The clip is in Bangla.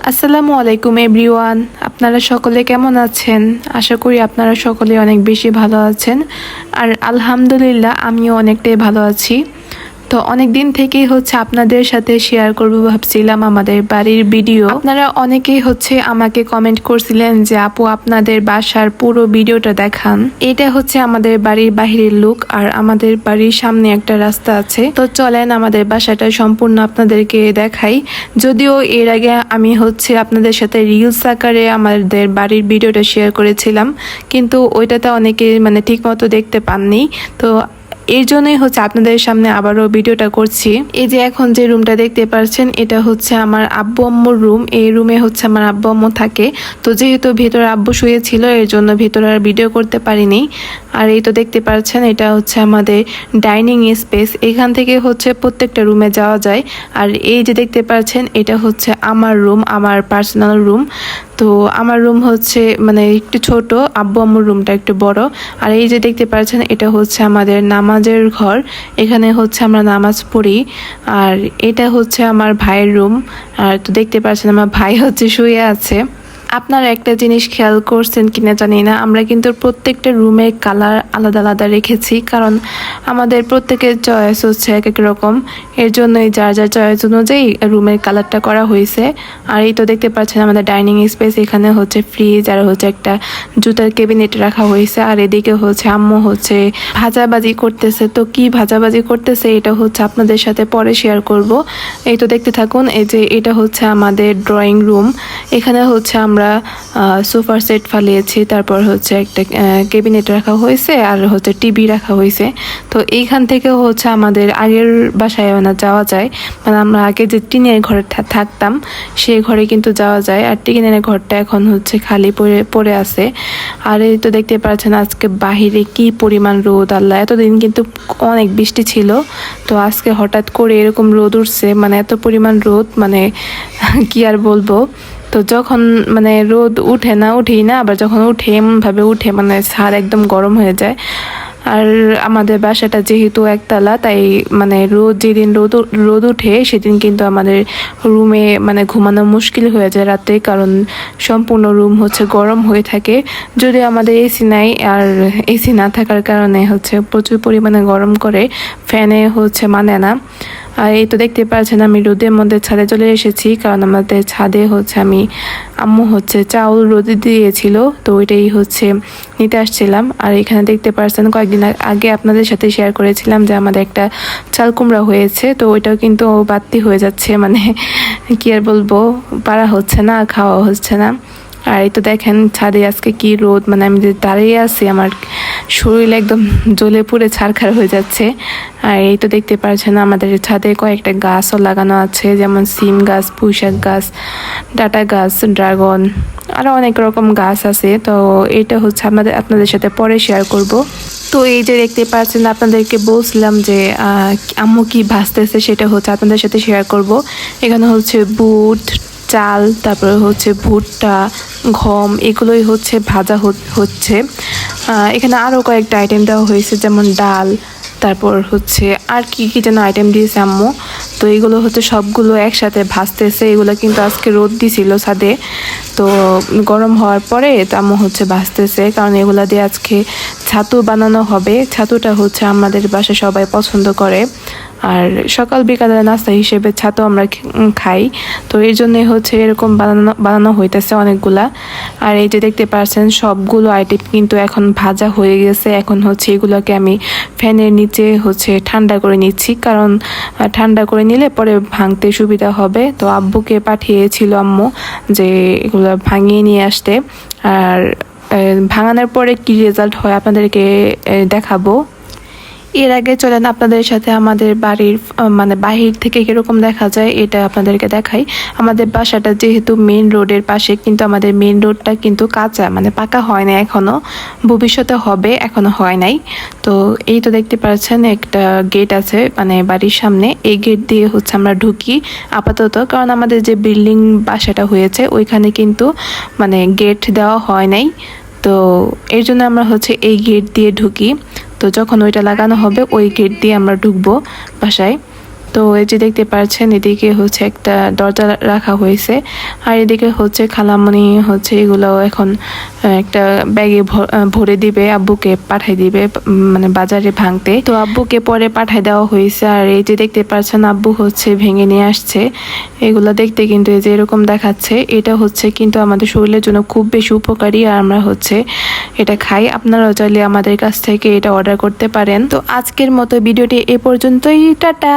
আসসালামু আলাইকুম এভরিওয়ান, আপনারা সকলে কেমন আছেন? আশা করি আপনারা সকলে অনেক বেশি ভালো আছেন। আর আলহামদুলিল্লাহ আমিও অনেকটাই ভালো আছি। তো অনেক দিন থেকেই আপনাদের সাথে শেয়ার করব ভাবছিলাম আমাদের বাড়ির ভিডিও। আপনারা অনেকেই আমাকে কমেন্ট করছিলেন যে আপু আপনাদের বাসার পুরো ভিডিওটা দেখান। এটা আমাদের বাড়ির বাহিরের লুক, আর আমাদের বাড়ির সামনে একটা রাস্তা আছে। তো চলেন আমাদের বাসাটা সম্পূর্ণ আপনাদেরকে দেখাই। যদিও এর আগে আমি আপনাদের সাথে রিলস আকারে আমাদের বাড়ির ভিডিওটা শেয়ার করেছিলাম, কিন্তু ওইটাতে অনেকে ঠিক মতো দেখতে পাননি। তো এই জন্যই আপনাদের সামনে আবারও ভিডিওটা করছি। এই যে এখন যে রুমটা দেখতে পাচ্ছেন, এটা আমার আব্বু আম্মুর রুম। এই রুমে আমার আব্বু আম্মু থাকে। তো যেহেতু ভেতরে আব্বু শুয়েছিল, এর জন্য ভেতরে আর ভিডিও করতে পারিনি। আর এই তো দেখতে পাচ্ছেন, এটা আমাদের ডাইনিং স্পেস। এখান থেকে প্রত্যেকটা রুমে যাওয়া যায়। আর এই যে দেখতে পাচ্ছেন, এটা আমার রুম, আমার পার্সোনাল রুম। তো আমার রুম একটু ছোট, আব্বু আম্মুর রুমটা একটু বড়। আর এই যে দেখতে পাচ্ছেন, এটা আমাদের নামাজের ঘর। এখানে আমরা নামাজ পড়ি। আর এটা আমার ভাইয়ের রুম। আর তো দেখতে পাচ্ছেন আমার ভাই শুয়ে আছে। আপনারা একটা জিনিস খেয়াল করছেন কিনা জানি না, আমরা কিন্তু প্রত্যেকটা রুমের কালার আলাদা আলাদা রেখেছি, কারণ আমাদের প্রত্যেকের চয়েস এক এক রকম। এর জন্যই যার যার চয়েস অনুযায়ী রুমের কালারটা করা হয়েছে। আর এই তো দেখতে পাচ্ছেন আমাদের ডাইনিং স্পেস। এখানে ফ্রিজ আর একটা জুতার ক্যাবিনেট রাখা হয়েছে। আর এদিকে আম্মু ভাজাবাজি করতেছে। তো কি ভাজাবাজি করতেছে এটা আপনাদের সাথে পরে শেয়ার করব। এই তো দেখতে থাকুন। এই যে এটা আমাদের ড্রয়িং রুম। এখানে আমরা সোফার সেট ফালিয়েছি, তারপর একটা ক্যাবিনেট রাখা হয়েছে, আর টিভি রাখা হয়েছে। তো এইখান থেকে আমাদের আগের বাসায় যাওয়া যায়, আমরা আগে যে টিনের ঘরে থাকতাম সেই ঘরে কিন্তু যাওয়া যায়। আর টিনের ঘরটা এখন খালি পড়ে আছে। আর এই তো দেখতে পাচ্ছেন আজকে বাহিরে কি পরিমাণ রোদ। আল্লাহ, এতদিন কিন্তু অনেক বৃষ্টি ছিল, তো আজকে হঠাৎ করে এরকম রোদ উঠছে। এত পরিমাণ রোদ, কি আর বলবো। তো যখন রোদ উঠেই না, আবার যখন উঠে এমনভাবে উঠে ছাদ একদম গরম হয়ে যায়। আর আমাদের বাসাটা যেহেতু একতলা, তাই রোদ যেদিন রোদ উঠে সেদিন কিন্তু আমাদের রুমে ঘুমানো মুশকিল হয়ে যায় রাতে, কারণ সম্পূর্ণ রুম গরম হয়ে থাকে। যদি আমাদের এসি নাই, আর এসি না থাকার কারণে প্রচুর পরিমাণে গরম করে, ফ্যানে মানে না। আর এই তো দেখতে পাচ্ছেন আমি রোদের মধ্যে ছাদে চলে এসেছি, কারণ আমাদের ছাদে আমি আম্মু চাউল রোদে দিয়েছিল, তো ওইটাই নিতে আসছিলাম। আর এখানে দেখতে পাচ্ছেন কয়েকদিন আগে আপনাদের সাথে শেয়ার করেছিলাম যে আমাদের একটা চাল কুমড়া হয়েছে। তো ওইটাও কিন্তু বাড়তি হয়ে যাচ্ছে, কি আর বলবো, পারা হচ্ছে না, খাওয়া হচ্ছে না। আর এই তো দেখেন ছাদে আজকে কি রোদ, আমি যে দাঁড়িয়ে আছি আমার শরীর একদম জ্বলে পুড়ে ছারখার হয়ে যাচ্ছে। আর এই তো দেখতে পাচ্ছেন আমাদের ছাদে কয়েকটা গাছও লাগানো আছে, যেমন সিম গাছ, পুঁইশাক গাছ, ডাটা গাছ, ড্রাগন, আরও অনেক রকম গাছ আছে। তো এটা আপনাদের সাথে পরে শেয়ার করব। তো এই যে দেখতে পাচ্ছেন, আপনাদেরকে বলছিলাম যে আম্মু কি ভাজতেছে সেটা আপনাদের সাথে শেয়ার করব। এখানে বুট, চাল, তারপরে ভুট্টা, গম, এগুলোই ভাজা হচ্ছে। এখানে আরও কয়েকটা আইটেম দেওয়া হয়েছে, যেমন ডাল, তারপর আর কি কি যেন আইটেম দিয়েছে আম্মু। তো এগুলো সবগুলো একসাথে ভাজতেছে। এগুলো কিন্তু আজকে রোদ দিছিল ছাদে, তো গরম হওয়ার পরে তো আম্মু ভাজতেছে, কারণ এগুলা দিয়ে আজকে ছাতু বানানো হবে। ছাতুটা আমাদের বাসায় সবাই পছন্দ করে, আর সকাল বিকালের নাস্তা হিসেবে ছাতু আমরা খাই। তো এর জন্যই এরকম বানানো হইতেছে অনেকগুলা। আর এই যে দেখতে পাচ্ছেন সবগুলো আইটেম কিন্তু এখন ভাজা হয়ে গেছে। এখন এগুলোকে আমি ফ্যানের নিচে ঠান্ডা করে নিচ্ছি, কারণ ঠান্ডা করে নিলে পরে ভাঙতে সুবিধা হবে। তো আব্বুকে পাঠিয়েছিল আম্মু যে এগুলো ভাঙিয়ে নিয়ে আসতে। আর ভাঙানোর পরে কি রেজাল্ট হয় আপনাদেরকে দেখাবো। এর আগে চলেন আপনাদের সাথে আমাদের বাড়ির বাহির থেকে কিরকম দেখা যায় এটা আপনাদেরকে দেখাই। আমাদের বাসাটা যেহেতু মেইন রোডের পাশে, কিন্তু আমাদের মেইন রোডটা কিন্তু কাঁচা, পাকা হয় না এখনো, ভবিষ্যতে হবে, এখনো হয় নাই। তো এই তো দেখতে পাচ্ছেন একটা গেট আছে বাড়ির সামনে। এই গেট দিয়ে আমরা ঢুকি আপাতত, কারণ আমাদের যে বিল্ডিং বাসাটা হয়েছে ওইখানে কিন্তু গেট দেওয়া হয় নাই। তো এর জন্য আমরা এই গেট দিয়ে ঢুকি। তো যখন ওইটা লাগানো হবে ওই গেট দিয়ে আমরা ঢুকবো বাসায়। তো এই যে দেখতে পাচ্ছেন এদিকে হচ্ছে একটা দরজা রাখা হয়েছে, আর এদিকে হচ্ছে খালামণি হচ্ছে এগুলো এখন একটা ব্যাগে ভরে দিবে, আব্বুকে পাঠাই দিবে মানে বাজারে ভাঙতে। তো আব্বুকে পরে পাঠাই দেওয়া হয়েছে। আর এই যে দেখতে পাচ্ছেন আব্বু হচ্ছে ভেঙে নিয়ে আসছে। এগুলো দেখতে কিন্তু এই যে এরকম দেখাচ্ছে, এটা হচ্ছে কিন্তু আমাদের শরীরের জন্য খুব বেশি উপকারী, আর আমরা হচ্ছে এটা খাই। আপনারাও চাইলে আমাদের কাছ থেকে এটা অর্ডার করতে পারেন। তো আজকের মতো ভিডিওটি এ পর্যন্তই, টাটা।